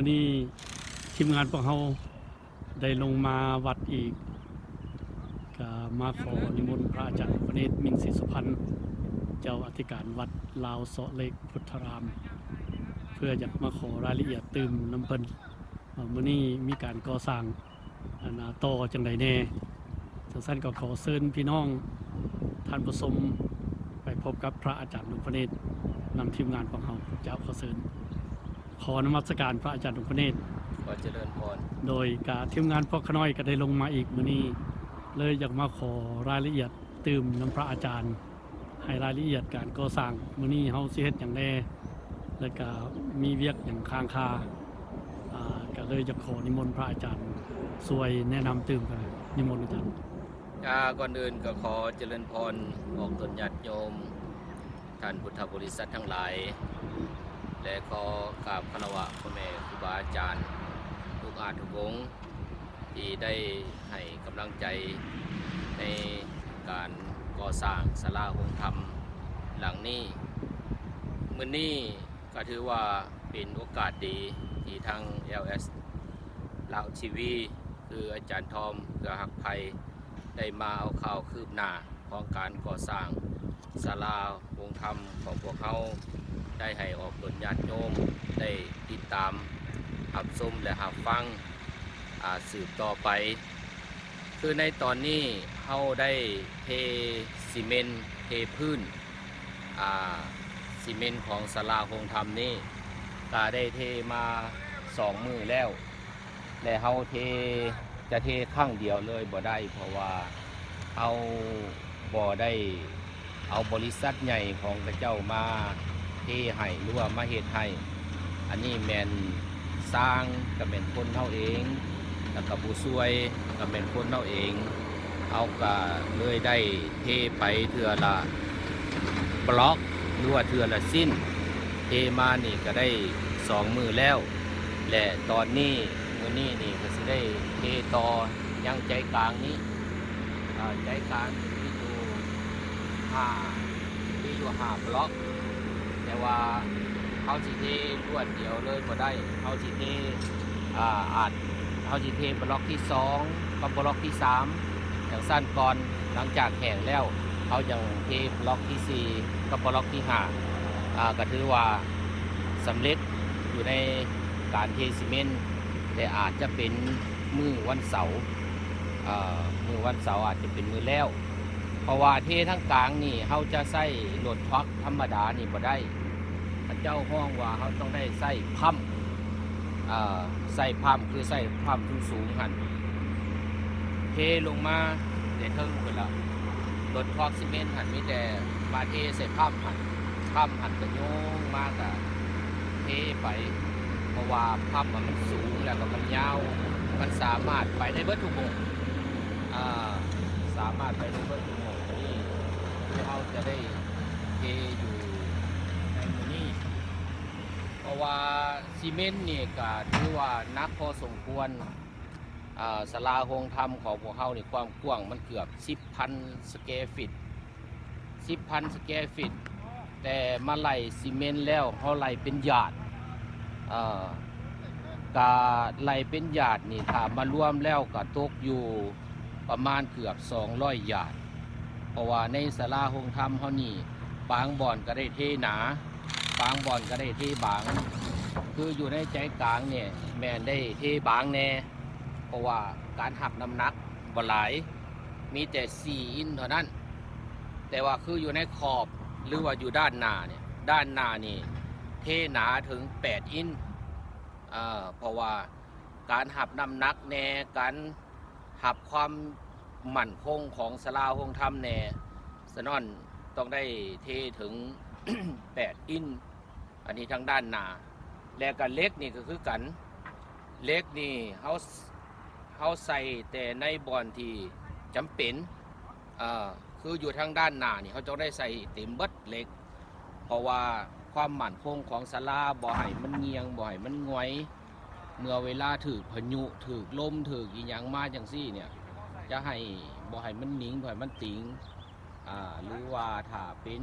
มื้อนี้ทีมงานพวกเราได้ลงมาวัดอีกก็มาขอนิมนต์พระอาจารย์พระเนตรมิ่งศรีสุพรรณเจ้าอธิการวัดลาวเสาะเหล็กพุทธารามเพื่ออยากมาขอรายละเอียดตื่มน้ำเพิ่นมื้อนี้มีการก่อสร้างต่อจังไดแน่จังซั่นก็ขอเชิญพี่น้องท่านผู้ชมไปพบกับพระอาจารย์หลวงพระเนตรนำทีมงานของเราเจ้าขอเชิญขอนมัสการพระอาจารย์หลวงพระเนตรขอเจริญพรโดยการทีมงานพ่อขน้อยก็ได้ลงมาอีกมื้อนี้เลยอยากมาขอรายละเอียดตื่มน้ำพระอาจารย์ให้รายละเอียดการก่อสร้างมื้อนี้เฮาสิเฮ็ดหยังแน่แล้วก็มีเวียกหยังค้างคาก็เลยจะขอนิมนต์พระอาจารย์ช่วยแนะนำตื่มกันนิมนต์อาจารย์ก่อนอื่นก็ขอเจริญพรออกตนญาติโยมท่านพุทธบริษัททั้งหลายและขอกราบคารวะพ่อแม่ครูบาอาจารย์ทุกอาทุกวงที่ได้ให้กำลังใจในการก่อสร้างศาลาโฮมธรรมหลังนี้มื้อนี้ก็ถือว่าเป็นโอกาสดีที่ทาง LS ลาวทีวีคืออาจารย์ทอมเกือหักไพได้มาเอาข่าวคืบหน้าของการก่อสร้างศาลาโฮมธรรมของพวกเขาได้ให้ออกตนญาติโยมได้ติดตามรับชมและรับฟังสืบต่อไปคือในตอนนี้เขาได้เทซีเมนต์เทพื้นซีเมนต์ของศาลาโฮมธรรมนี้ก็ได้เทมา2 มื้อแล้วและเขาจะเทข้างเดียวเลยบ่ได้เพราะว่าเอาบ่ได้เอาบริษัทใหญ่ของพระเจ้ามาเทให้หรือว่ามาเฮ็ดให้อันนี้แม่นสร้างก็เป็นคนเฮาเองแล้วก็ผู้ช่วยก็เป็นคนเฮาเองเอาก็เลยได้เทไปเทื่อละบล็อกหรือว่าเทื่อละสิ้นเทมานี่ก็ได้2 มื้อแล้วและตอนนี้มื้อนี้นี่ก็สิได้เทต่อยังใจกลางนี้ใจกลางที่อยู่5บล็อกแต่ว่าเขาสิเทรวดเดียวเลยบ่ได้เขาสิเทเขาสิเทบล็อกที่2กับบล็อกที่3อย่างสั้นก่อนหลังจากแข่งแล้วเขายังเทบล็อกที่4กับบล็อกที่5ก็ถือว่าสำเร็จอยู่ในการเทซีเมนต์แต่อาจจะเป็นมื้อวันเสาร์มื้อวันเสาร์อาจจะเป็นมื้อแล้วเพราะว่าเททั้งกลางนี่เขาจะใส่รถทรัคธรรมดานี่บ่ได้เจ้าห้องว่าเขาต้องได้ใส่พัมใส่พัมคือใส่พัมสูงหันเทลงมาเดี๋ยวเทิงไปละรถทรัคซีเมนต์หันมีแต่มาเทใส่พัมหันกระโยงมากอะเทไปเพราะว่าพัมมันสูงแล้วก็มันยาวมันสามารถไปได้เบิดทุกโมงสามารถไปได้เบิดทุกโมงนี่เขาจะได้เทอยู่ในมือนี้เพราะว่าซีเมนต์นี่ก็ถือว่านักพอสมควรศาลาโฮมธรรมของพวกเขานี่ความกว้างมันเกือบ 10,000 สแควร์ฟิต 10,000 สแควร์ฟิตแต่มาไล่ซีเมนต์แล้วเขาไล่เป็นหยาดกาไล่เป็นหยาดนี่ถ้ามารวมแล้วก็ตกอยู่ประมาณเกือบ200 หยาดเพราะว่าในศาลาโฮมธรรมเขานี่บางบ่อนก็ได้เทหนาบางบ่อนก็ได้เทบางคืออยู่ในใจกลางเนี่ยแม่นได้เทบางแน่เพราะว่าการหักน้ำหนักบ่หลายมีแต่4 อินเท่านั้นแต่ว่าคืออยู่ในขอบหรือว่าอยู่ด้านหน้าเนี่ยด้านหน้านี่เทหนาถึง8 อินเพราะว่าการหับน้ำหนักแน่การหับความมั่นคงของศาลาโฮมธรรมแน่สนอนต้องได้เทถึง 8 อินอันนี้ทางด้านหน้าและกันเล็กนี่ก็คือกันเล็กนี่เขาใส่แต่ในบ่อนที่จำเป็นคืออยู่ทางด้านหน้านี่เขาจะได้ใส่เต็มเบิดเล็กเพราะว่าความมั่นคงของศาลาบ่ให้มันเงียงบ่ให้มันงอยเมื่อเวลาถือพายุถือลมถืออีหยังมาจังซี่เนี่ยจะให้บ่ให้มันหนิงบ่ให้มันติงหรือว่าถ้าเป็น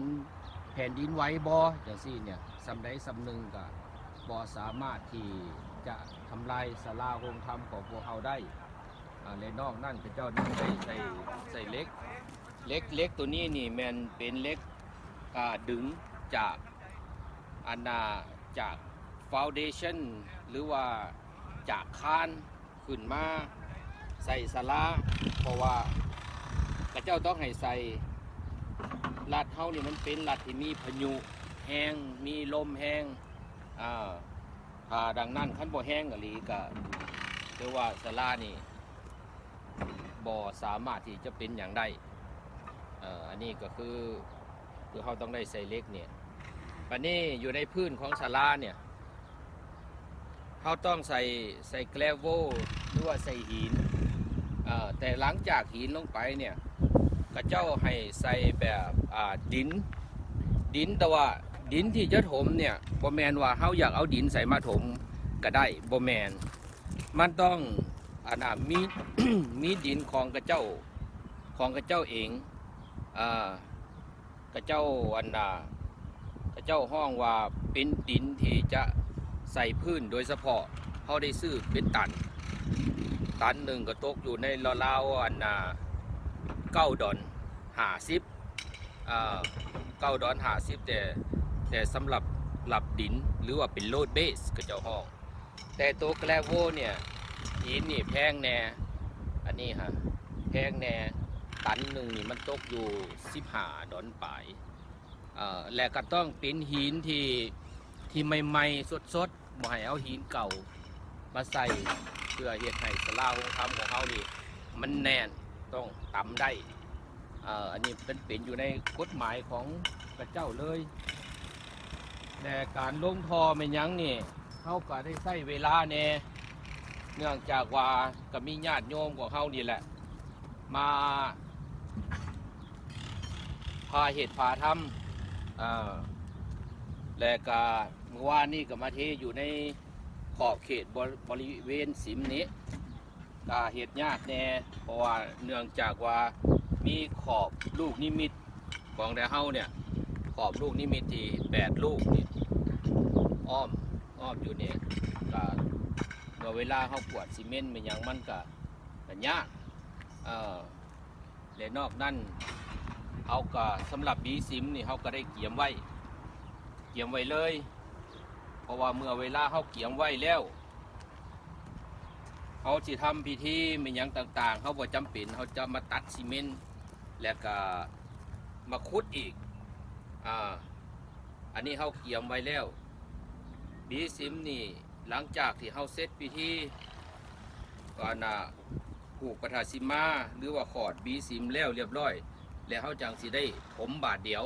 แผ่นดินไหวบ่จังซี่เนี่ยสำใดสำหนึ่งก็บ่สามารถที่ จะทำลายศาลาโฮมธรรมของพวกเราได้และนอกนั่นพระเจ้านี่ได้ใส่เหล็กตัวนี้นี่แมนเป็นเหล็กดึงจากจากฟาวเดชั่นหรือว่าจากคานขึ้นมาใส่ศาลาเพราะว่าพระเจ้าต้องให้ใส่รัดเฮานี่มันเป็นรัดที่มีพายุแห้งมีลมแห้งดังนั้นขั้นบ่แห้งกะลีก็เรียกว่าศาลานี่บ่สามารถที่จะเป็นอย่างใดอันนี้ก็คือเขาต้องได้ใส่เหล็กเนี่ยปันนี้อยู่ในพื้นของศาลาเนี่ยเขาต้องใส่แกลโวหรือว่าใส่หินแต่หลังจากหินลงไปเนี่ยก็เจ้าให้ใส่แบบดินแต่ว่าดินที่จะถมเนี่ยบ่แมนว่าเขาอยากเอาดินใส่มาถมก็ได้บ่แมนมันต้องมี มีดินของกระเจ้าเองกระเจ้าห้องว่าเป็นดินที่จะใส่พื้นโดยเฉพาะเขาได้ซื้อเป็นตันหนึ่งก็ตกอยู่ในราว$9.50แต่สำหรับหลับดินหรือว่าเป็นโลดเบสกระเจ้าห้องแต่ตัวแกลโวเนี่ยหินนี่แพงแน่อันนี้ฮะแพงแน่ตันหนึ่งนี่มันตกอยู่$15ปลายและก็ต้องเป็นหินที่ใหม่ๆสดๆบ่ให้เอาหินเก่ามาใส่เพื่อเฮ็ดให้ศาลาโฮมธรรมของเขานี่มันแน่นต้องต่ำได้อันนี้เป็นอยู่ในกฎหมายของพระเจ้าเลยแต่การลงทอเป็นยังนี่เขาก็ได้ใช้เวลาแน่เนื่องจากว่าก็มีญาติโยมของเขานี่แหละมาพาเหตุพาทำและก็เมื่อวานนี้ก็มาเทอยู่ในขอบเขตบริเวณสิมนี้ก็เหตุยากแน่เพราะว่าเนื่องจากว่ามีขอบลูกนิมิตของแต่เฮาเนี่ยขอบลูกนิมิตที่8ลูกนี่อ้อมอยู่เนี่ยก็เมื่อเวลาเขากวดซีเมนต์มันยังมันก็ยากและนอกนั้นเขาก็สำหรับบีซิมนี่เขาก็ได้เกี่ยมไว้เลยเพราะว่าเมื่อเวลาเขาเกี่ยมไว้แล้วเขาจะทำพิธีมันยังต่างๆเขาบ่จำเป็นเขาจะมาตัดซีเมนต์แล้วก็มาขุดอีกอันนี้เขาเกี่ยมไว้แล้วบีซิมนี่หลังจากที่เขาเสร็จพิธีก่อนผูกปฐาสิมาหรือว่าขอดบีซิมแล้วเรียบร้อยแล้วเขาจังสิได้ผมบาทเดียว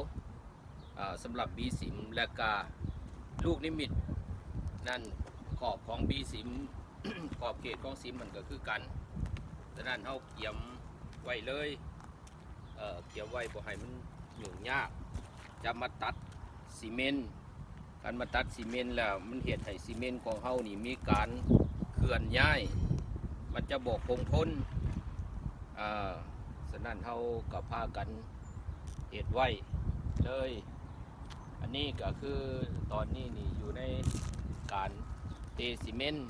สำหรับบีซิมและก็ลูกนิมิตนั่นขอบของบีซิม ขอบเขตของซิมมันก็คือกันดังนั้นเขาเกี่ยมไว้เลยเกี่ยมไว้บ่ให้มันยุ่งยากจะมาตัดซีเมนต์การมาตัดซีเมนต์แล้วมันเหตุให้ซีเมนต์ของเฮานี่มีการเคลื่อนย้ายมันจะบอกคงทนฉะนั้นเฮาก็พากันเหตุไว้เลยอันนี้ก็คือตอนนี้นี่อยู่ในการเทซีเมนต์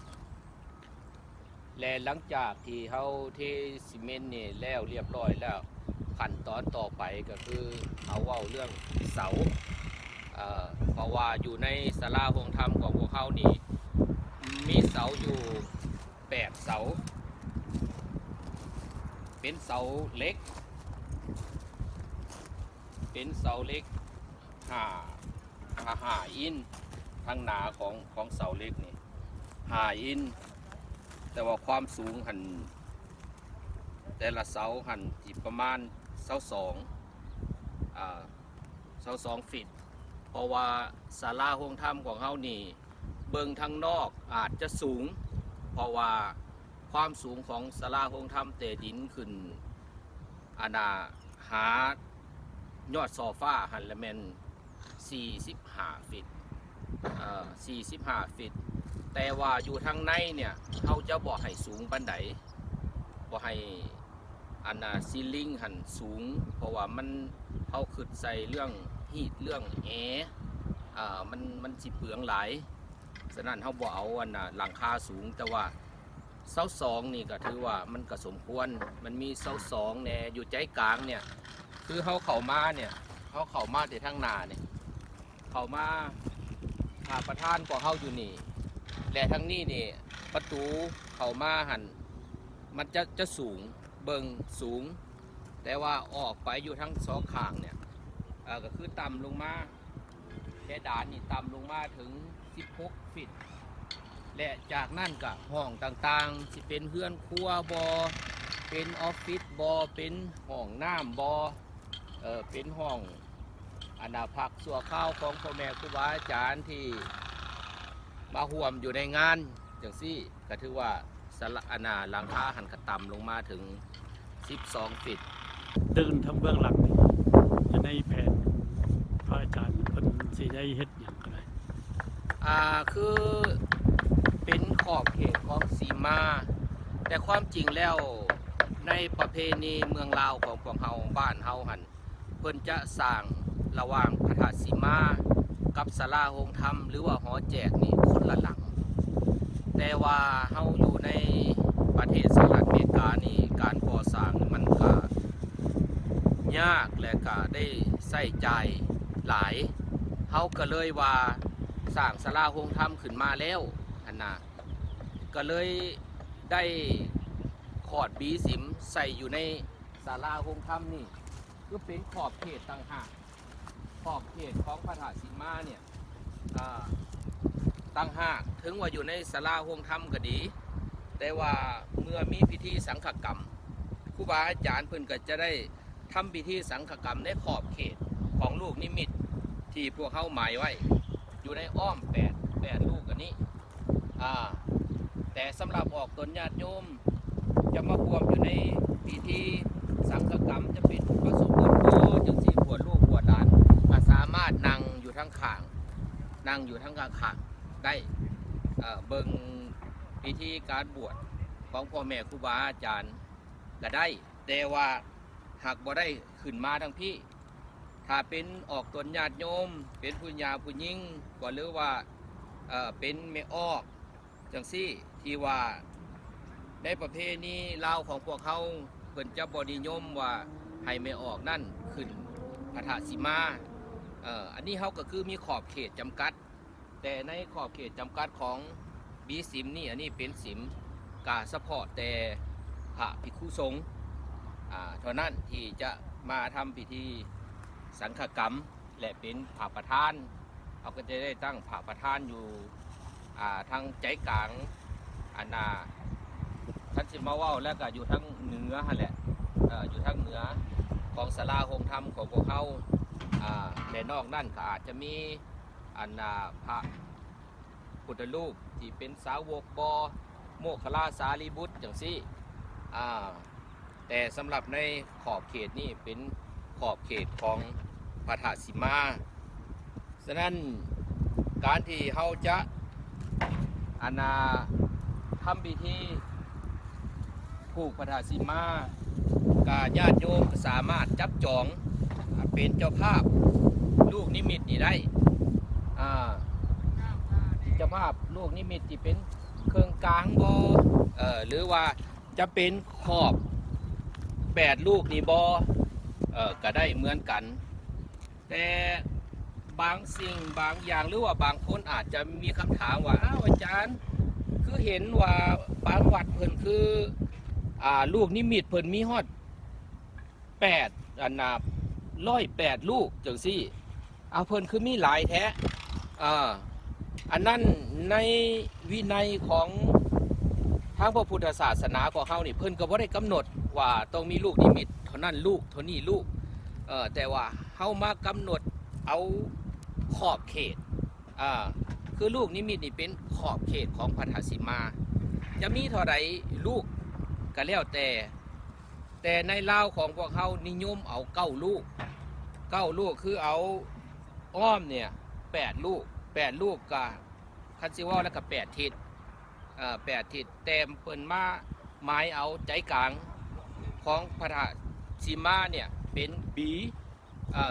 และหลังจากที่เฮาเทซีเมนต์นี่แล้วเรียบร้อยแล้วขั้นตอนต่อไปก็คือเอาเว้าเรื่องเสาเพราะว่าอยู่ในศาลาโฮมธรรมของพวกเขานี่มีเสาอยู่8เสาเป็นเสาเล็ก5 อินทางหนาของเสาเล็กนี่5 อินแต่ว่าความสูงหันแต่ละเสาหันที่ประมาณ22 ฟีตเพราะว่าศาลาโฮมธรรมของเขานี่เบิ่งทางนอกอาจจะสูงเพราะว่าความสูงของศาลาโฮมธรรมเตดินขึ้นหายอดโซฟาหันละแมน45 ฟีต45 ฟีตแต่ว่าอยู่ทางในเนี่ยเขาจะบอกให้สูงปานใดบอกให้ซีลิงหันสูงเพราะว่ามันเขาขึ้นใส่เรื่องฮีทเรื่องแอร์มันสิเปลืองหลาย ฉะนั้นเฮาบ่เอาอันน่ะหลังคาสูงแต่ว่าเสาสองนี่ก็ถือว่ามันก็สมควรมันมีเสาสองแหน่อยู่ใจกลางเนี่ยคือเฮาเข้ามาเนี่ยเฮาเข้ามาแต่ทางหน้าเนี่ยเข้ามาหาประธานของเฮาอยู่นี่และทางนี้นี่ประตูเข้ามาหันมันจะสูงเบิงสูงแต่ว่าออกไปอยู่ทั้งสองข้างเนี่ยก็คือต่ำลงมาเพดานนี่ต่ำลงมาถึง16 ฟิตและจากนั่นก็ห้องต่างๆที่เป็นเฮือนครัวบอเป็นออฟฟิศบอเป็นห้องน้ำบอเป็นห้องอาณาพักสัวข้าวของพ่อแม่ครูบาอาจารย์ที่มาห่วมอยู่ในงานจังซี่ก็ถือว่าสละอาณาหลังคาหันกระต่ำลงมาถึง12 ฟิต เดินทางเบื้องหลังจะในแผนพระอาจารย์เพิ่นสิได้เฮ็ดหยังก็ได้ คือเป็นขอบเขตของสีมาแต่ความจริงแล้วในประเพณีเมืองลาวของพวกเฮาบ้านเฮาหันเพิ่นจะสร้างระหว่างพระธาตุสีมากับศาลาโฮงธรรมหรือว่าหอแจกนี่คนละหลังแต่ว่าเฮาอยู่ในประเทศสหรัฐอเมริกานี่การก่อสร้างมันก็ยากและก็ได้ใช้จ่ายหลายเฮาก็เลยว่าสร้างศาลาโฮงธรรมขึ้นมาแล้วอันน่ะก็เลยได้ขอดบีสิมใส่อยู่ในศาลาโฮงธรรมนี่คือเป็นขอบเขตต่างหากขอบเขตของพระธาตุสีมาเนี่ยต่างหากถึงว่าอยู่ในศาลาโฮงธรรมก็ดี แต่ว่าเมื่อมีพิธีสังฆกรรมครูบาอาจารย์เพิ่นก็จะได้ทำพิธีสังฆกรรมในขอบเขตของลูกนิมิตที่พวกเขาหมายไว้อยู่ในอ้อม8ลูกอันนี้แต่สำหรับออกตนญาติโยมจะมาบวมอยู่ในพิธีสังฆกรรมจะเป็นประสบผลโตจังสี่บวชลูกบวชหลานก็สามารถนั่งอยู่ทั้งข้างนั่งอยู่ทั้งข้างได้เบิ่งพิธีการบวชของพ่อแม่ครูบาอาจารย์ก็ได้แต่ว่าหากบ่ได้ขึ้นมาทั้งพี่ถ้าเป็นออกตนญาติโยมเป็นผู้ญาผู้หญิงก็หรือว่าเป็นแม่ออกจังซี่ที่ว่าในประเพณีลาวของพวกเขาเพิ่นจะบ่นิยมว่าให้แม่ออกนั่นขึ้นพระธาตุสีมาอันนี้เขาก็คือมีขอบเขตจำกัดแต่ในขอบเขตจำกัดของบีสิมนี่อันนี้เป็นสิมกาเฉพาะแต่พระภิกขุสงฆ์เท่านั้นที่จะมาทำพิธีสังฆกรรมและเป็นพระประธานเขาก็จะได้ตั้งพระประธานอยู่ทางใจกลางท่านสิมาว่าแล้วก็อยู่ทั้งเหนือฮะแหละอยู่ทั้งเหนือของศาลาโฮงธรรมของพวกเขาและนอกนั่นก็อาจจะมีพระพุทธรูปที่เป็นสาวกบโมคคัลลาสารีบุตรจังซี่แต่สำหรับในขอบเขตนี่เป็นขอบเขตของพระธาตุสีมาฉะนั้นการที่เขาจะทำพิธีผูกพระธาตุสีมากาญาติโยมสามารถจับจองเป็นเจ้าภาพลูกนิมิตนี่ได้เจ้าภาพลูกนิมิตที่เป็นเครื่องกลางบหรือว่าจะเป็นขอบ8ลูกนี่ก็ได้เหมือนกันแต่บางสิ่งบางอย่างหรือว่าบางคนอาจจะมีคำถามว่าอ้าวอาจารย์คือเห็นว่าบางวัดเพิ่นคือลูกนิมิตเพิ่นมีฮอด108ลูกจังซี่เพิ่นคือมีหลายแท้อันนั้นในวินัยของทางพระพุทธศาสนาของเขานี่เพิ่นก็บ่ได้กำหนดว่าต้องมีลูกนิมิตเท่านั้นลูกเท่านี้ลูกแต่ว่าเฮามากำหนดเอาขอบเขตคือลูกนิมิตนี่เป็นขอบเขตของพระธาตุสีมาจะมีเท่าไรลูกก็แล้วแต่ในลาวของพวกเขานิยมเอา9ลูกคือเอาอ้อมเนี่ย8ลูกก็คันสิว่าแล้วก็8ทิศ8ทิศแต่เปิ้นมาหมายเอาใจกลางของพระธาตุสีมาเนี่ยเป็นบี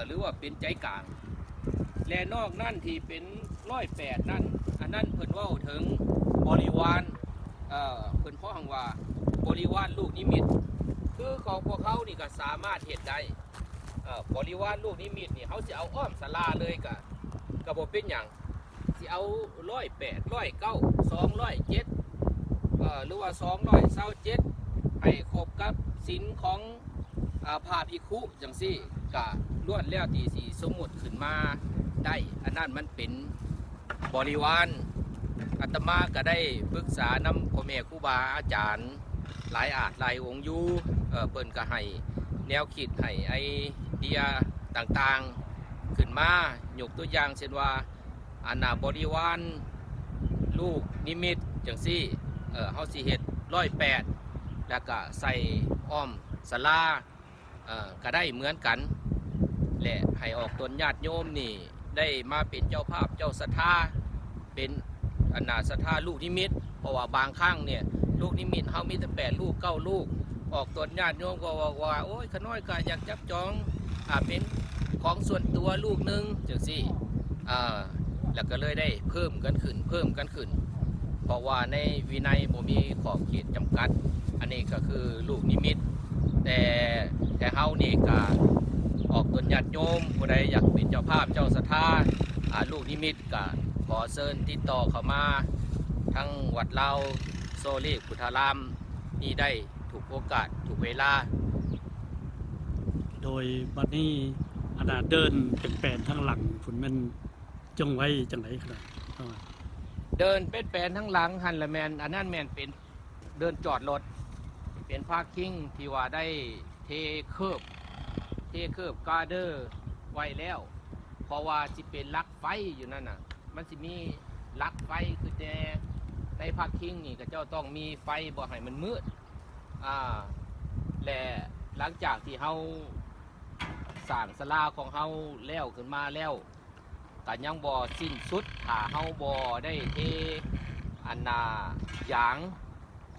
หรือว่าเป็นใจกลางและนอกนั่นที่เป็น108นั่นอัน นั้นเพิ่นเว้าถึงบริวารเพิ่นพ้องว่าบริวารลูกนิมิตคือของพวกเขานี่ก็สามารถเฮ็ดได้บริวารลูกนิมิตนี่เขาสิเอาอ้อมศาลาเลยก็บ่เป็นหยังสิเอา108 109 207หรือว่า227ให้ครบกับศีลของพระภิกขุจังซี่ก็ล้วนแล้วที่สิสมมุติขึ้นมาได้อันนั้นมันเป็นบริวารอาตมาก็ได้ปรึกษานำพ่อแม่ครูบาอาจารย์หลายองค์อยู่เปิ้นก็ให้แนวคิดให้ไอเดียต่างๆขึ้นมายกตัวอย่างเช่นว่าอาณาบริวารลูกนิมิตจังซี่เฮาสิเฮ็ด108แล้วก็ใส่อ้อมศาลาก็ได้เหมือนกันและให้ออกตนญาติโยมนี่ได้มาเป็นเจ้าภาพเจ้าศรัทธาเป็นอนาศรัทธาลูกนิมิตเพราะว่าบางครั้งเนี่ยลูกนิมิตเฮามีแต่8ลูก9ลูกออกตนญาติโยมก็ว่าโอ้ยขน้อยก็อยากจับจองเป็นของส่วนตัวลูกนึงจังซี่แล้วก็เลยได้เพิ่มกันขึ้นเพราะว่าในวินัยบ่มีขอบเขตจำกัดอันนี้ก็คือลูกนิมิตแต่เฮานี่ก็ออกตนญาติโยมผู้ใดอยากเป็นเจ้าภาพเจ้าศรัทธาลูกนิมิตก็ขอเชิญติดต่อเข้ามาทั้งวัดเราโซลีพุทธารามนี่ได้ถูกโอกาสถูกเวลาโดยบัดนี้อันน่ะเดินเป็นแปลนทั้งหลังฝนมันจงไว้จังไดครับเดินเป็นแปลนทั้งหลังหันละแมนอันนั้นแมนเป็นเดินจอดรถเป็นพาร์คิ่งที่ว่าได้เทเคิบกาเดอร์ไว้แล้วเพราะว่าสิเป็นลักไฟอยู่นั่นน่ะมันสิมีลักไฟคือแต่ในพาร์คิ่งนี่ก็เจ้าต้องมีไฟบ่ให้มันมืดและหลังจากที่เฮาสร้างศาลาของเฮาแล้วขึ้นมาแล้วก็ยังบ่สิ้นสุดถ้าเฮาบ่ได้เทอันน่ะหยาง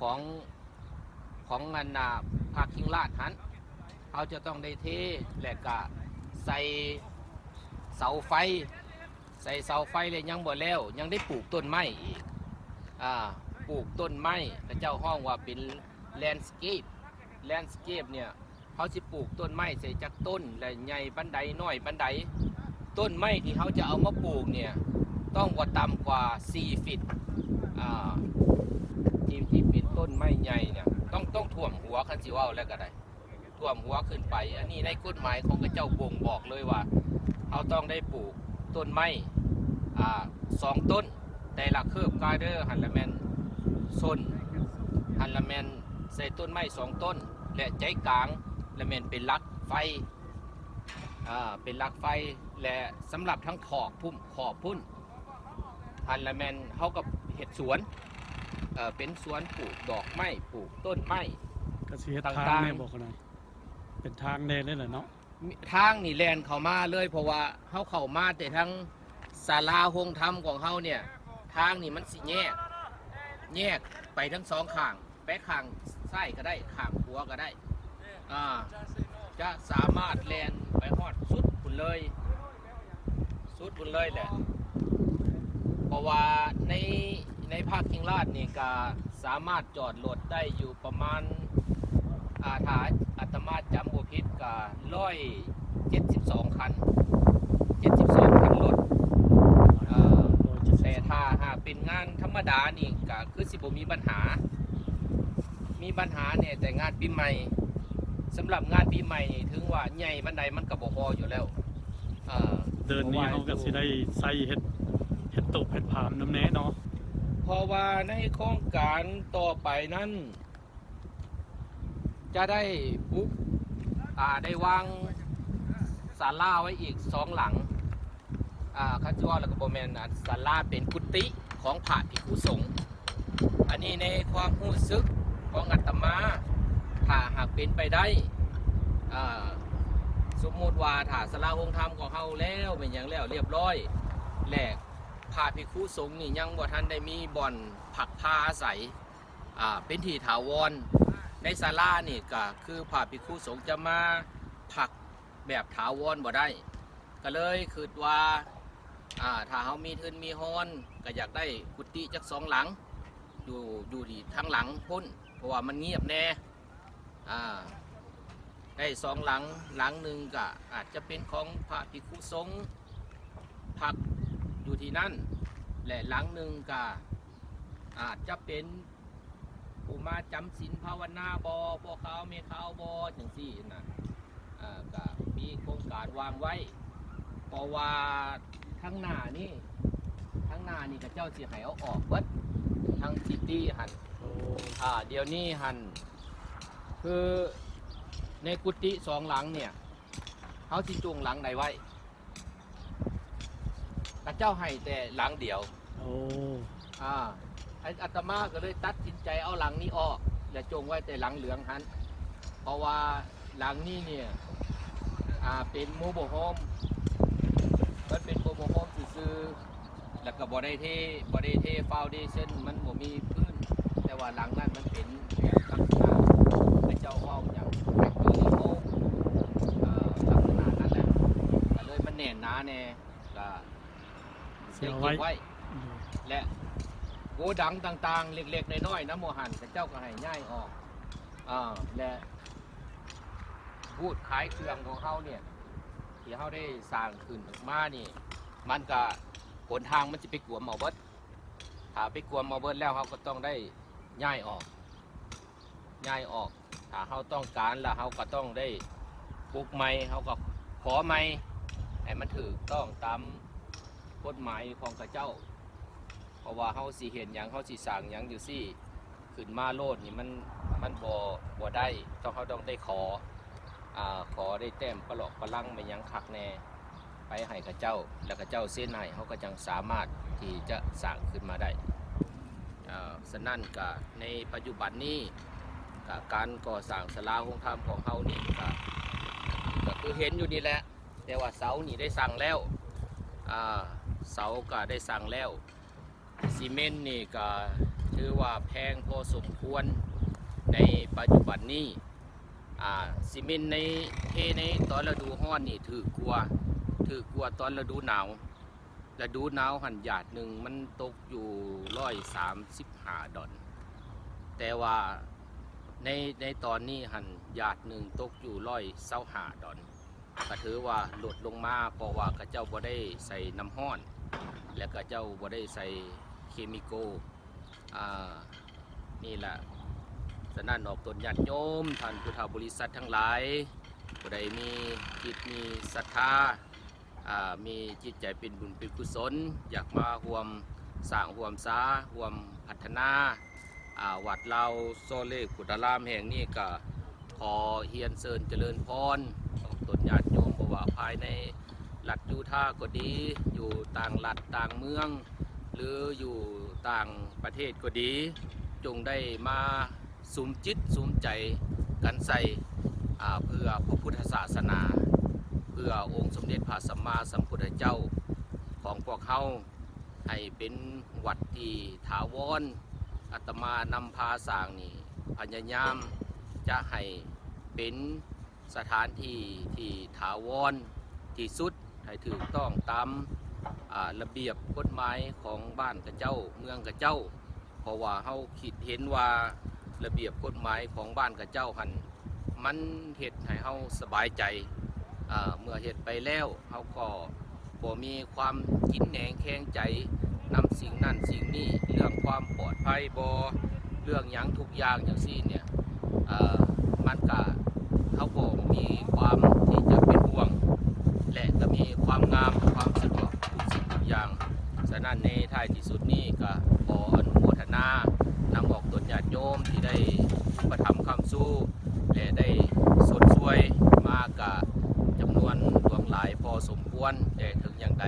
ของอันน่ะพาร์คิ่งลาดหันเขาจะต้องได้เทและก็ใส่เสาไฟเลยยังบ่แล้วยังได้ปลูกต้นไม้อีกปลูกต้นไม้พระเจ้าห้องว่าเป็นแลนด์สเคปเนี่ยเขาจะปลูกต้นไม้ใส่จากต้นและใหญ่บันไดน้อยบันไดต้นไม้ที่เขาจะเอามาปลูกเนี่ยต้องว่าต่ำกว่า4 ฟิตที่เป็นต้นไม้ใหญ่เนี่ยต้องท่วมหัวคันสิว่าแล้วก็ได้ท่วมหัวขึ้นไปอันนี้ในกฎหมายของพระเจ้าบ่งบอกเลยว่าเขาต้องได้ปลูกต้นไม้2 ต้นแต่ละเคิบกาเดอร์หันละแมนส้นหันละแมนใส่ต้นไม้2 ต้นและใจกลางละแมนเป็นลักไฟและสำหรับทั้งขอบพุ่นหันละแมนเขากับเห็ดสวนเป็นสวนปลูกดอกไม้ปลูกต้นไม้ก็สิเฮ็ดทางแน่บอกกันเป็นทางแน่เลยแหละเนาะทางนี่แลนเข้ามาเลยเพราะว่าเขาเข้ามาแต่ทั้งศาลาโฮงธรรมของเขาเนี่ยทางนี่มันสิแยกไปทั้ง2 ข้างไปข้างซ้ายก็ได้ข้างขวาก็ได้จะสามารถแลนไปฮอดสุดพุ่นเลยแหละเพราะว่าในภาคคิงลาดนี่ก็สามารถจอดรถได้อยู่ประมาณถ้าอาตมาจำบ่ผิดก็172 คันรถแต่ถ้าหากเป็นงานธรรมดานี่ก็คือสิบ่มีปัญหาเนี่ยแต่งานปีใหม่สำหรับงานปีใหม่นี่ถึงว่าใหญ่บันไดมันก็บ่พออยู่แล้วเดินนี้เขาก็สิได้ใส่เฮ็ดตบเฮ็ดผามน้ำแน่เนาะเพราะว่าในโครงการต่อไปนั้นจะได้ปุ๊บได้วางศาลาไว้อีก2 หลังคันว่าแล้วก็บ่แม่นศาลาเป็นกุฏิของพระภิกขุสงฆ์อันนี้ในความรู้สึกของอาตมาถ้าหากเป็นไปได้สมมุติว่าถ้าศาลาโฮงธรรมของเฮาแล้วเป็นอย่างแล้วเรียบร้อยและพระภิกขุสงฆ์นี่ยังบ่ทันได้มีบ่อนผักพาอาศัยเป็นที่ถาวรในศาลานี่ก็คือพระภิกขุสงฆ์จะมาผักแบบถาวรบ่ได้ก็เลยคิดว่าถ้าเฮามีทุนมีฮ้อน ก็อยากได้กุฏิจัก2 หลังอยู่ที่ทางหลังพุ่นเพราะว่ามันเงียบแน่ได้2 หลังหลังหนึ่งก็อาจจะเป็นของพระภิกษุสงฆ์พักอยู่ที่นั่นและหลังหนึ่งก็อาจจะเป็นผู้มาจำศีลภาวนาบ่ขาวเมขาวจังซี่นะก็มีโครงการวางไว้เพราะว่าข้างหน้านี่ก็เจ้าสิให้เอาออกเบิดทางซิตี้หันเดี๋ยวนี้หันคือในกุฏิ2 หลังเนี่ยเขาสิจูงหลังไหนไว้กระเจ้าให้แต่หลังเดียวอาตมาก็เลยตัดสินใจเอาหลังนี้ออกและจงไว้แต่หลังเหลืองหันเพราะว่าหลังนี้เนี่ยเป็นโมโบโฮมมันเป็นโมโบโฮมซื่อๆแล้วก็บ่ได้เทฟาวเดชั่นมันบ่มีพื้นแต่ว่าหลังนั้นมันเป็นแบบลักษณะพระเจ้าเอาอย่างแฟคทอรี่โฮมลักษณะนั้นแหละก็เลยมันแน่นหนาแน่ก็เก็บไว้และโกดังต่างๆเล็กๆน้อยๆน้ำโมหันพระเจ้าก็ให้ย้ายออกและพูดขายเครื่องของเขาเนี่ยที่เขาได้สร้างขึ้นออกมานี่มันก็หนทางมันจะไปกวมเอาเบิดถ้าไปกวมเอาเบิดแล้วเขาก็ต้องได้ย้ายออกถ้าเขาต้องการแล้วเขาก็ต้องได้ปลูกใหม่เขาก็ขอใหม่ให้มันถูกต้องตามกฎหมายของพระเจ้าเพราะว่าเขาสิเห็นอย่างเขาสิสั่งอย่างอยู่สิขึ้นมาโลดนี่มันบ่ได้เขาต้องได้ขอได้แต้มประหลอกประลังไม่ยังคักแน่ไปให้กับเจ้าแล้วกับเจ้าเส้นให้เขาก็จังสามารถที่จะสั่งขึ้นมาได้ฉะนั้นก็ในปัจจุบันนี้การก่อสร้างศาลาโรงธรรมของเขานี่ก็คือเห็นอยู่นี่แหละแต่ว่าเสานี่ได้สั่งแล้วเสาก็ได้สั่งแล้วซีเมนต์นี่ก็ถือว่าแพงพอสมควรในปัจจุบันนี้ซีเมนต์ในตอนฤดูร้อนนี่ถือกว่าตอนฤดูหนาวหันหยาดหนึ่งมันตกอยู่$135แต่ว่าในตอนนี้หันหยาดหนึ่งตกอยู่$125ก็ถือว่าลดลงมาเพราะว่ากระเจ้าบ่ได้ใส่น้ำห้อนและกระเจ้าบ่ได้ใส่เคมีโกนี่แหละฉะนั้นออกตนญาติโยมท่านพุทธบริษัททั้งหลายผู้ใดมีจิตมีศรัทธามีจิตใจเป็นบุญเป็นกุศลอยากมาร่วมสร้างร่วมสาร่วมพัฒนาวัดเราโซเลกุฎารามแห่งนี้ก็ขอเฮียนเชิญเจริญพรออกตนญาติโยมเพราะว่าภายในรัฐยูทาห์ก็ดีอยู่ต่างรัฐต่างเมืองหรืออยู่ต่างประเทศก็ดีจงได้มาสุมจิตสุมใจกันใส่เพื่อพระพุทธศาสนาเพื่อองค์สมเด็จพระสัมมาสัมพุทธเจ้าของพวกเขาให้เป็นวัดที่ถาวรอาตมานำพาสร้างนี่พยายามจะให้เป็นสถานที่ที่ถาวรที่สุดให้ถูกต้องตามระเบียบกฎหมายของบ้านกระเจ้าเมืองกระเจ้าเพราะว่าเขาคิดเห็นว่าระเบียบกฎหมายของบ้านกระเจ้าหันมันเฮ็ดให้เขาสบายใจเมื่อเฮ็ดไปแล้วเขาก็บ่มีความกินแหนงแข็งใจนำสิ่งนั้นสิ่งนี้เรื่องความปลอดภัยเรื่องหยังทุกอย่างอย่างซี่เนี่ยมันก็เขาก็มีความที่จะเป็นห่วงและก็มีความงามความสะดวกทุกสิ่งทุกอย่างฉะนั้นในท้ายที่สุดนี้ก็ขออนุโมทนานำออกตนญาติโยมที่ได้ประทำคำสู้และได้สดช่วยมากกับจำนวนหลวงหลายพอสมควรแต่ถึงอย่างใด